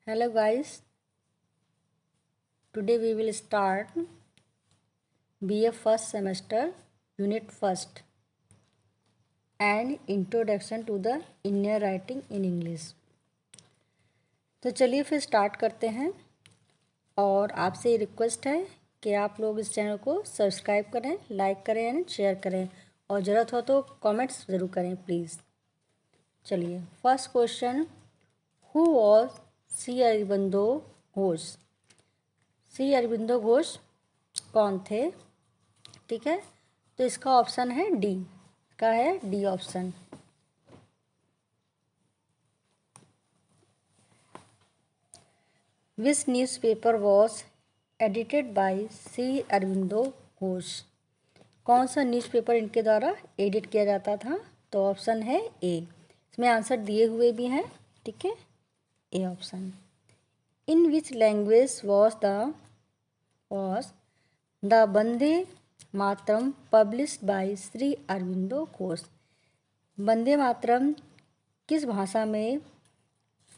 Hello guys, today we will start BA first semester unit first and introduction to the Indian writing in English। तो चलिए फिर start करते हैं और आपसे रिक्वेस्ट है कि आप लोग इस चैनल को सब्सक्राइब करें, लाइक करें एंड शेयर करें और ज़रूरत हो तो कमेंट्स ज़रूर करें प्लीज़। चलिए first question, who was Shri Aurobindo Ghosh. Shri Aurobindo Ghosh कौन थे? ठीक है, तो इसका ऑप्शन है डी, का है D option. Which newspaper was edited by Shri Aurobindo Ghosh. कौन सा न्यूज़पेपर इनके द्वारा एडिट किया जाता था? तो ऑप्शन है ए। इसमें आंसर दिए हुए भी हैं, ठीक है, A option. In which language was the Vande Mataram published by Shri Aurobindo Ghosh. Vande Mataram किस भाषा में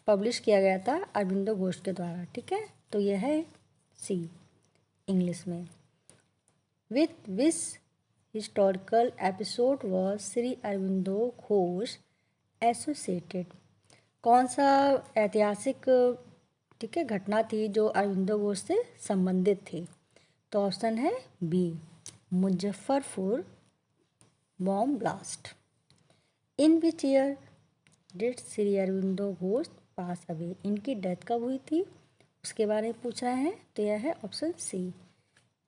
पब्लिश किया गया था अरबिंदो घोष के द्वारा? ठीक है, तो यह है सी, इंग्लिश में। With which historical episode was Shri Aurobindo Ghosh associated. कौन सा ऐतिहासिक, ठीक है, घटना थी जो अरबिंदो घोष से संबंधित थी? तो ऑप्शन है B, Muzaffarpur bomb blast. In which year did Shri Aurobindo Ghosh pass away. इनकी डेथ कब हुई थी उसके बारे में पूछ रहे हैं, तो यह है option C,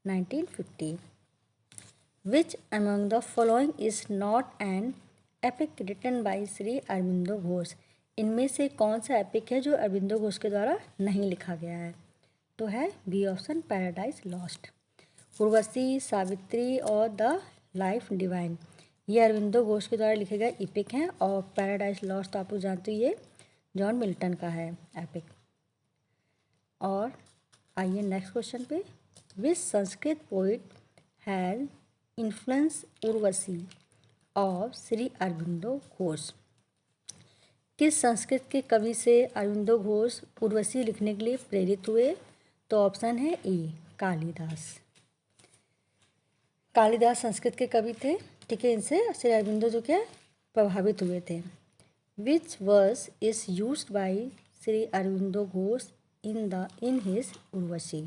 1950। Which among the following is not an epic written by Shri Aurobindo Ghosh. इनमें से कौन सा एपिक है जो अरबिंदो घोष के द्वारा नहीं लिखा गया है? तो है B option, paradise lost. Urvashi, Savitri और द लाइफ डिवाइन, ये अरबिंदो घोष के द्वारा लिखे गए एपिक हैं और पैराडाइज लॉस्ट तो आप लोग जानते हो ये जॉन मिल्टन का है एपिक। और आइए नेक्स्ट क्वेश्चन पे। Which Sanskrit poet has influence Urvashi और श्री अरबिंदो घोष। किस संस्कृत के कवि से अरबिंदो घोष उर्वशी लिखने के लिए प्रेरित हुए? तो ऑप्शन है ए, कालिदास। कालिदास संस्कृत के कवि थे, ठीक है, इनसे श्री अरबिंदो जो क्या प्रभावित हुए थे। Which verse is used by Shri Aurobindo Ghosh in his Urvashi.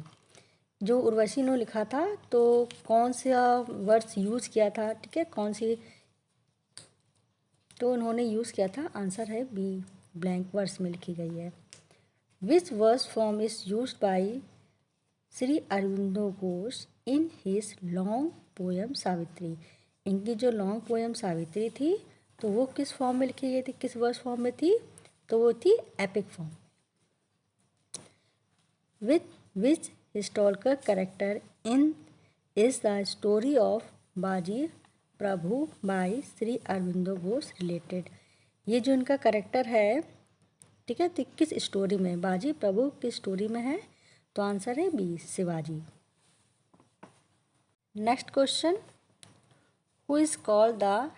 जो उर्वशी ने लिखा था तो कौन सा वर्स यूज़ किया था, ठीक है, कौन सी तो उन्होंने यूज़ किया था? आंसर है बी, ब्लैंक वर्स में लिखी गई है। Which verse form is used by Shri Aurobindo Ghosh in his long poem Savitri. इनकी जो लॉन्ग पोएम सावित्री थी तो वो किस फॉर्म में लिखी गई थी, किस वर्स फॉर्म में थी? तो वो थी epic form. Which historical character in is the story of बाजी प्रभु बाय श्री अरबिंदो घोष रिलेटेड। ये जो इनका कैरेक्टर है, ठीक है, तो किस स्टोरी में, बाजी प्रभु किस स्टोरी में है? तो आंसर है B, Shivaji. Next question, who is called the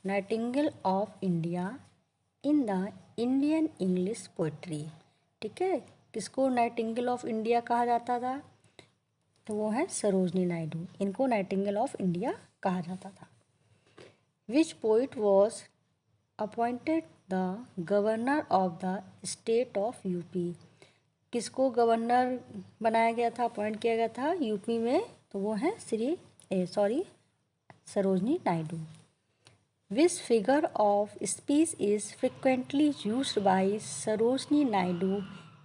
nightingale of India in the Indian English poetry. ठीक है, किसको नाइटिंगेल ऑफ इंडिया कहा जाता था? तो वो है सरोजनी नायडू, इनको नाइटिंगेल ऑफ इंडिया कहा जाता था। Which poet was appointed the governor of the state of UP. किसको गवर्नर बनाया गया था, अपॉइंट किया गया था यूपी में? तो वो है Sarojini Naidu. Which figure of speech is frequently used by Sarojini Naidu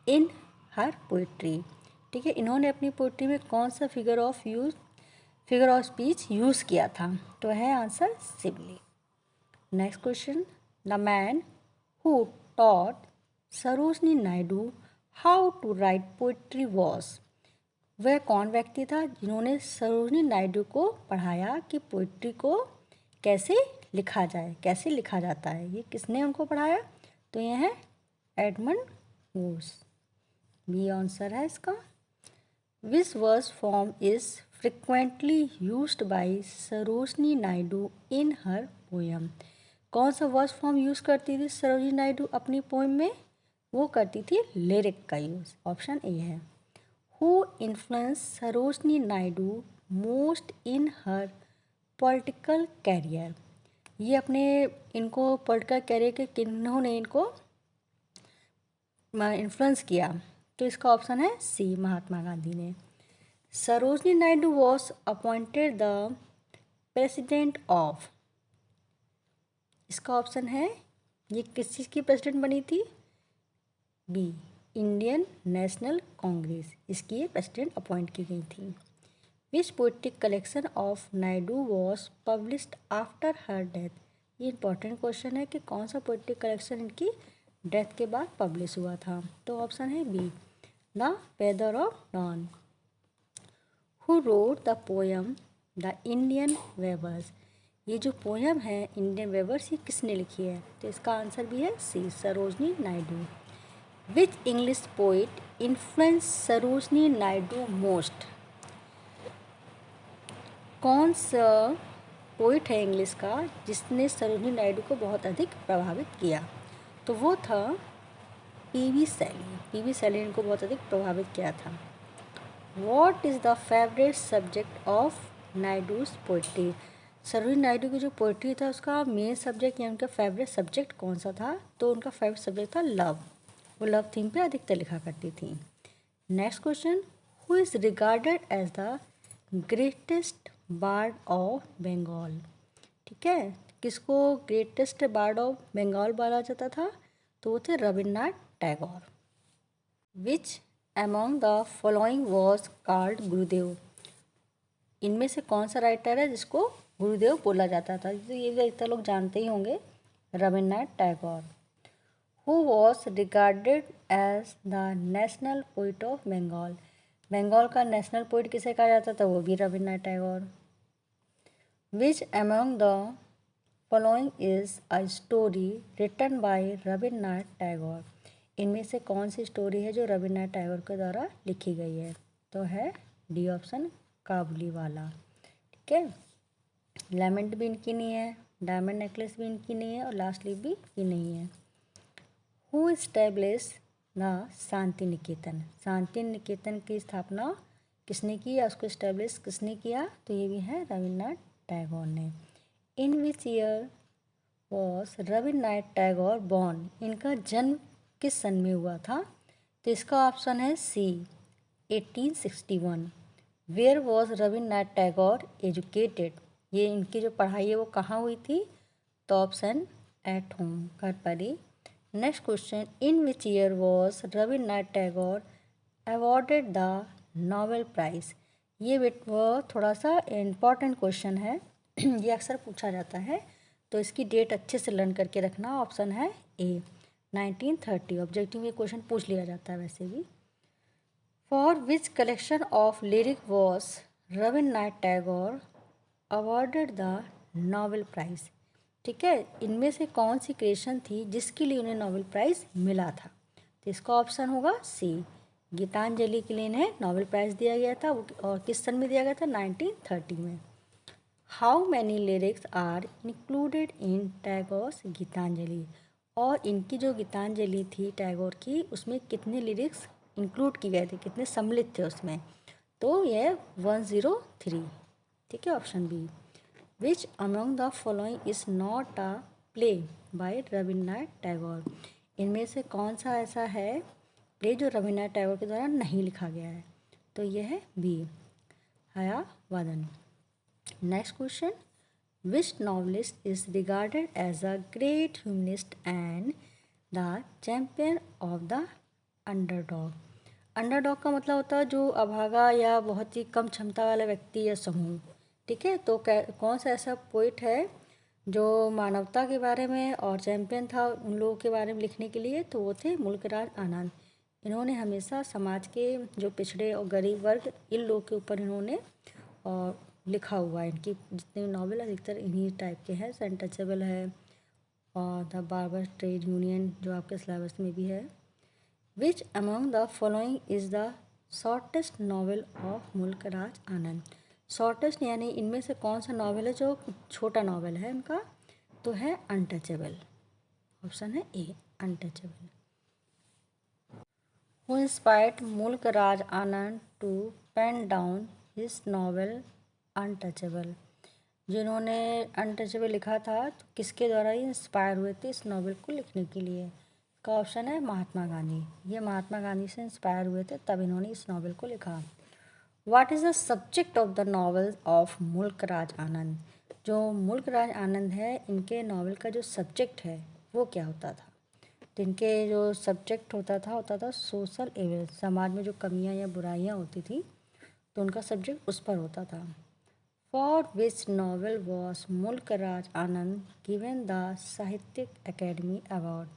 in her poetry. ठीक है, इन्होंने अपनी पोइट्री में कौन सा फिगर ऑफ स्पीच यूज़ किया था? तो है answer simile. Next question, the man who taught Sarojini Naidu how to write poetry was. वह कौन व्यक्ति था जिन्होंने सरोजनी नायडू को पढ़ाया कि पोइट्री को कैसे लिखा जाए, कैसे लिखा जाता है? ये किसने उनको पढ़ाया? तो यह है एडमंड वोस, बी आंसर है इसका। Which verse form is frequently used by Sarojini Naidu in her poem. कौन सा वर्स फॉर्म यूज़ करती थी सरोजनी नायडू अपनी पोएम में? वो करती थी लिरिक का यूज़। ऑप्शन ए है। Who influence Sarojini Naidu most in her political career. ये अपने इनको पॉलिटिकल कैरियर के किन्होंने इनको इन्फ्लुएंस किया? तो इसका ऑप्शन है सी, महात्मा गांधी ने। Sarojini Naidu was appointed the president of. इसका ऑप्शन है, ये किस चीज़ की प्रेसिडेंट बनी थी? बी, इंडियन नेशनल कांग्रेस, इसकी ये प्रेसिडेंट अपॉइंट की गई थी। Which poetic collection of Naidu was published after her death. ये इंपॉर्टेंट क्वेश्चन है कि कौन सा पोइट्रिक कलेक्शन इनकी डेथ के बाद पब्लिश हुआ था? तो ऑप्शन है B, the feather of dawn. Who wrote the poem the Indian weavers. ये जो पोयम है इंडियन वेवर्स, ये किसने लिखी है? तो इसका आंसर भी है C, Sarojini Naidu. Which English poet influence Sarojini Naidu most. कौन सा पोइट है इंग्लिश का जिसने सरोजनी नायडू को बहुत अधिक प्रभावित किया? तो वो था पीवी शैली। पीवी शैली ने इनको बहुत अधिक प्रभावित किया था। What is the favourite subject of Naidu's poetry. Sarojini Naidu की जो पोइट्री था उसका मेन सब्जेक्ट या उनका फेवरेट सब्जेक्ट कौन सा था? तो उनका फेवरेट सब्जेक्ट था लव। वो लव थीम पे अधिकतर लिखा करती थी। Next question, who is regarded as the greatest bard of Bengal. ठीक है, किसको ग्रेटेस्ट बार्ड ऑफ बंगाल बोला जाता था? तो वो थे Rabindranath Tagore. Which among the following was called गुरुदेव। इनमें से कौन सा राइटर है जिसको गुरुदेव बोला जाता था? तो ये ज़्यादातर लोग जानते ही होंगे, Rabindranath Tagore. Who was regarded as the national poet of Bengal. Bengal का नेशनल पोइट किसे कहा जाता था? वो भी Rabindranath Tagore. Which among the following is a story written by Rabindranath Tagore. इनमें से कौन सी स्टोरी है जो रविन्द्रनाथ टैगोर के द्वारा लिखी गई है? तो है डी ऑप्शन, काबुली वाला। ठीक है, लेमेंट भी इनकी नहीं है, डायमंड नेकलेस भी इनकी नहीं है और लास्ट लीफ भी इनकी नहीं है। Who establish the Shanti Niketan. Shanti Niketan की स्थापना किसने की या उसको एस्टेब्लिश किसने किया? तो ये भी है रविन्द्रनाथ टैगोर ने। In which year was Rabindranath Tagore born. इनका जन्म किस सन में हुआ था? तो इसका ऑप्शन है C, 1861। Where was Rabindranath Tagore educated. ये इनकी जो पढ़ाई है वो कहाँ हुई थी? तो ऑप्शन एट होम, घर पर ही। Next question, in which year was Rabindranath Tagore awarded the Nobel prize. ये वो थोड़ा सा इम्पॉर्टेंट क्वेश्चन है ये अक्सर पूछा जाता है, तो इसकी डेट अच्छे से लर्न करके रखना। ऑप्शन है ए, 1930। ऑब्जेक्टिव में क्वेश्चन पूछ लिया जाता है वैसे भी। For which collection of lyric was Rabindranath Tagore awarded the Nobel price. ठीक है, इनमें से कौन सी क्रिएशन थी जिसके लिए उन्हें नोबेल प्राइज़ मिला था? तो इसका ऑप्शन होगा सी, गीतांजलि के लिए इन्हें नोबेल प्राइज़ दिया गया था। और किस सन में दिया गया था? 1930 में। How many lyrics are included in Tagore's Gitanjali. और इनकी जो गीतांजलि थी टैगोर की, उसमें कितने लिरिक्स इंक्लूड किए गए थे, कितने सम्मिलित थे उसमें? तो यह 103। ठीक है, option B. Which among the following is not a play by Rabindranath Tagore. इनमें से कौन सा ऐसा है प्ले जो रविन्द्रनाथ टैगोर के द्वारा नहीं लिखा गया है? तो यह है बी, हयावादन। Next question, which novelist is regarded as a great humanist and the champion of the underdog. Underdog का मतलब होता है जो अभागा या बहुत ही कम क्षमता वाला व्यक्ति या समूह। ठीक है, तो कौन सा ऐसा पोइट है जो मानवता के बारे में और चैम्पियन था उन लोगों के बारे में लिखने के लिए? तो वो थे मुल्कराज आनंद। इन्होंने हमेशा समाज के जो पिछड़े और गरीब वर्ग, इन लोगों के ऊपर इन्होंने और लिखा हुआ है। इनकी जितने नॉवेल अधिकतर इन्हीं टाइप के हैं। अनटचेबल है और द बार्बर ट्रेड यूनियन जो आपके सिलेबस में भी है। विच among the following is the shortest novel of Mulk Raj Anand. Shortest यानी इनमें से कौन सा नॉवेल है जो छोटा नॉवेल है इनका? तो है अनटचेबल। ऑप्शन है ए, untouchable. Who inspired Mulk Raj Anand to pen down his novel untouchable. जिन्होंने अनटचेबल लिखा था तो किसके द्वारा ही इंस्पायर हुए थे इस नॉवेल को लिखने के लिए? का ऑप्शन है महात्मा गांधी। ये महात्मा गांधी से इंस्पायर हुए थे तब इन्होंने इस नॉवेल को लिखा। What is the subject of the novel of मुल्क राज आनंद? जो मुल्क राज आनंद है इनके नॉवेल का जो सब्जेक्ट है वो क्या होता था? तो इनके जो सब्जेक्ट होता था सोशल एवल, समाज में जो कमियां या बुराइयां होती थी तो उनका सब्जेक्ट उस पर होता था। फॉर विच नॉवेल वॉज मुल्क राज आनंद given the Sahityik academy award?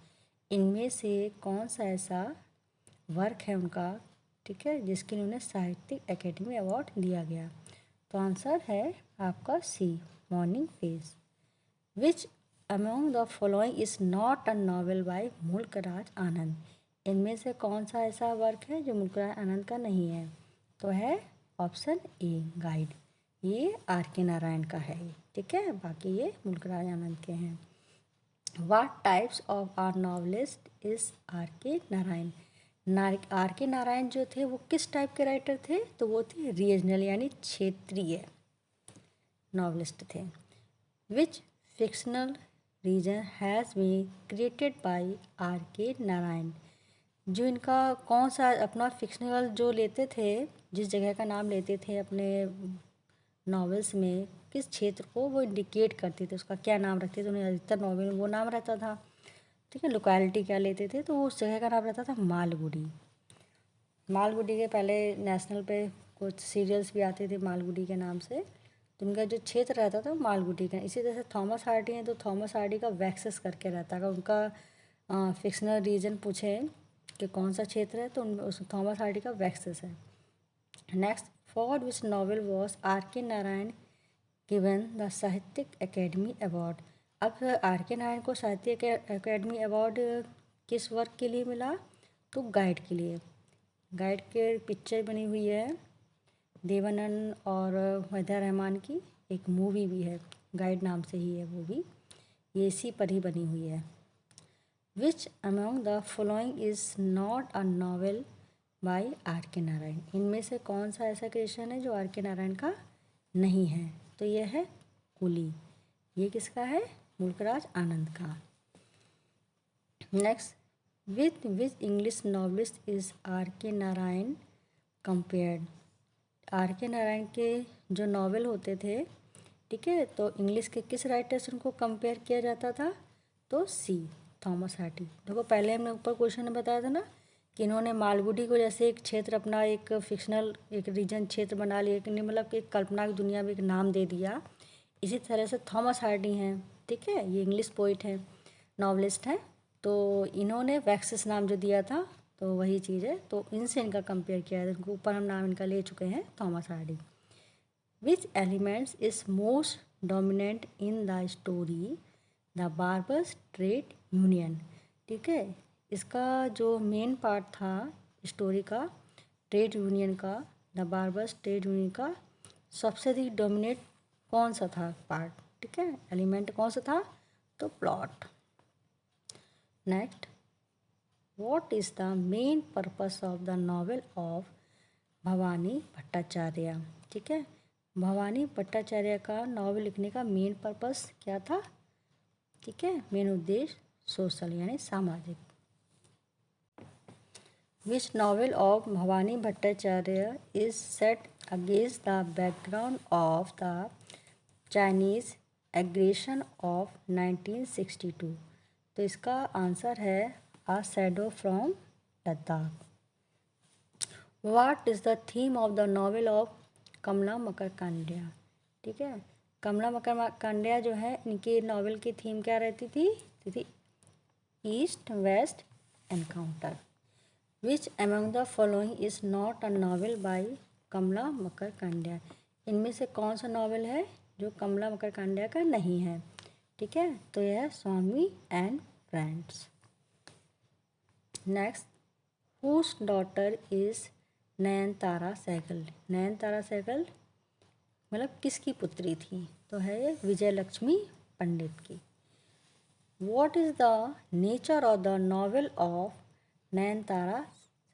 इनमें से कौन सा ऐसा वर्क है उनका, ठीक है, जिसके लिए उन्हें साहित्यिक अकेडमी अवार्ड दिया गया? तो आंसर है आपका C, morning face. Which among the following is not a novel by Mulk Raj आनंद? इनमें से कौन सा ऐसा वर्क है जो मुल्क राज आनंद का नहीं है? तो है ऑप्शन ए, गाइड। ये आर के नारायण का है, ठीक है, बाकी ये मुल्क राज आनंद के हैं। What types of are novelist is R K Narayan? Are K Narayan जो थे वो किस टाइप के राइटर थे? तो वो थे रीजनल यानी क्षेत्रीय नॉवलिस्ट थे। Which fictional region has been created by R K Narayan? जो इनका कौन सा अपना फिक्शनल जो लेते थे, जिस जगह का नाम लेते थे अपने नॉवेल्स में, किस क्षेत्र को वो इंडिकेट करते थे, उसका क्या नाम रखते थे? उन्हें अधिकतर नॉवेल में वो नाम रहता था, ठीक है। लोकेलिटी क्या लेते थे तो उस जगह का नाम रहता था मालगुडी। मालगुडी के पहले नेशनल पे कुछ सीरियल्स भी आते थे मालगुडी के नाम से, तो उनका जो क्षेत्र रहता था मालगुडी का। इसी तरह से थॉमस हार्डी हैं तो थॉमस हार्डी का वैक्सेस करके रहता है। अगर उनका फिक्शनल रीजन पूछे कि कौन सा क्षेत्र है तो उस थॉमस हार्डी का वैक्सेस है। Next, for which novel was R K Narayan given the Sahityik academy award? अब आर के नारायण को साहित्य अकेडमी अवार्ड किस वर्क के लिए मिला? तो गाइड के लिए। गाइड के पिक्चर बनी हुई है देवानंद और वहीदा रहमान की, एक मूवी भी है गाइड नाम से ही है वो भी, ये इसी पर ही बनी हुई है। Which among the following is not a novel by R K Narayan? इनमें से कौन सा ऐसा क्रिएशन है जो आर के नारायण का नहीं है? तो यह है कुली। ये किसका है? मुल्क राज आनंद का। Next, with which English novelist is R K Narayan compared? Are K Narayan के जो नॉवेल होते थे, ठीक है, तो इंग्लिश के किस राइटर से उनको कंपेयर किया जाता था? तो सी, थॉमस हार्डी। देखो पहले हमने ऊपर क्वेश्चन में बताया था ना कि इन्होंने मालगुडी को जैसे एक क्षेत्र अपना एक फिक्शनल एक रीजन क्षेत्र बना लिया, कि मतलब कि एक कल्पना की दुनिया में एक नाम दे दिया। इसी तरह से थॉमस हार्डी हैं, ठीक है, ये इंग्लिश पोइट हैं, नॉवलिस्ट हैं, तो इन्होंने वैक्सेस नाम जो दिया था तो वही चीज़ है, तो इनसे इनका कंपेयर किया है। इनको ऊपर हम नाम इनका ले चुके हैं, Thomas Hardy. Which elements is most dominant in the story the barbers trade union? ठीक है, इसका जो मेन पार्ट था स्टोरी का, ट्रेड यूनियन का, द बार्बर्स ट्रेड यूनियन का सबसे अधिक डोमिनेट कौन सा था पार्ट, ठीक है, एलिमेंट कौन सा था? तो plot. Next, what is the main purpose of the novel of Bhabani Bhattacharya? ठीक है, भवानी भट्टाचार्य का नॉवेल लिखने का मेन पर्पस क्या था? ठीक है, मेन उद्देश्य सोशल यानी सामाजिक। Which novel of Bhabani Bhattacharya is set against the background of the Chinese aggression of 1962? तो इसका आंसर है a shadow from Ladakh. What is the theme of the novel of Kamala Markandaya? ठीक है, कमला मकरकांडिया जो है इनकी नॉवेल की थीम क्या रहती थी? East west encounter. Which among the following is not a novel by Kamala Markandaya? इनमें से कौन सा नॉवेल है जो कमला मकरकांडिया का नहीं है? ठीक है, तो यह है Swami and friends. Next, whose daughter is Nayantara Sahgal? Nayantara Sahgal मतलब किसकी पुत्री थी? तो है ये विजय लक्ष्मी पंडित की। What is the nature of the novel of Nayantara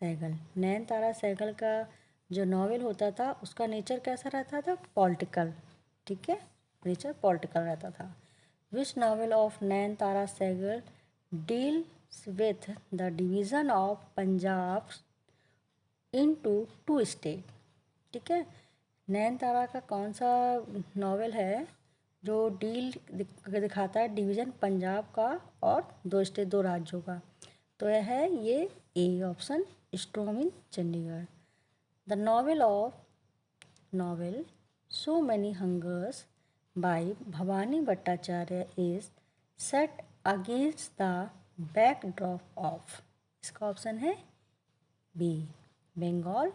Sahgal. Nayantara Sahgal का जो नॉवेल होता था उसका नेचर कैसा रहता था? पॉलिटिकल। ठीक है, नेचर पॉलिटिकल रहता था। Which novel of Nayantara Sahgal deals with the division of Punjab into two state? ठीक है, नैन तारा का कौन सा नॉवेल है जो दिखाता है डिवीज़न पंजाब का और दो राज्यों का? तो यह है ये A option, storm in Chandigarh. The novel so many hungers by Bhabani Bhattacharya is set against the backdrop of, इसका ऑप्शन है B, Bengal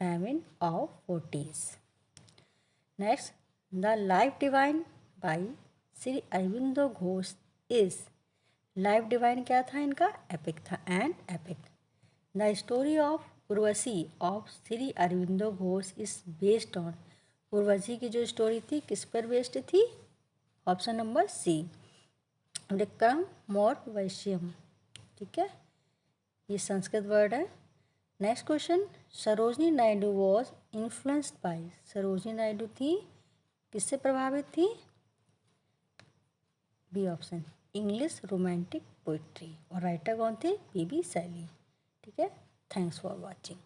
famine of 40s। Next, the life divine by Shri Aurobindo Ghosh is, life divine क्या था इनका? एपिक था, and epic. The story of Urvashi of Shri Aurobindo Ghosh is based on, Urvashi की जो story थी किस पर बेस्ड थी? Option number C, Vikram Maurya वैश्यम। ठीक है, ये संस्कृत वर्ड है। Next question, Sarojini Naidu was influenced by, Sarojini Naidu थी किससे प्रभावित थी? B option, English romantic poetry. और राइटर कौन थे? पी बी शैली। ठीक है, थैंक्स फॉर वॉचिंग।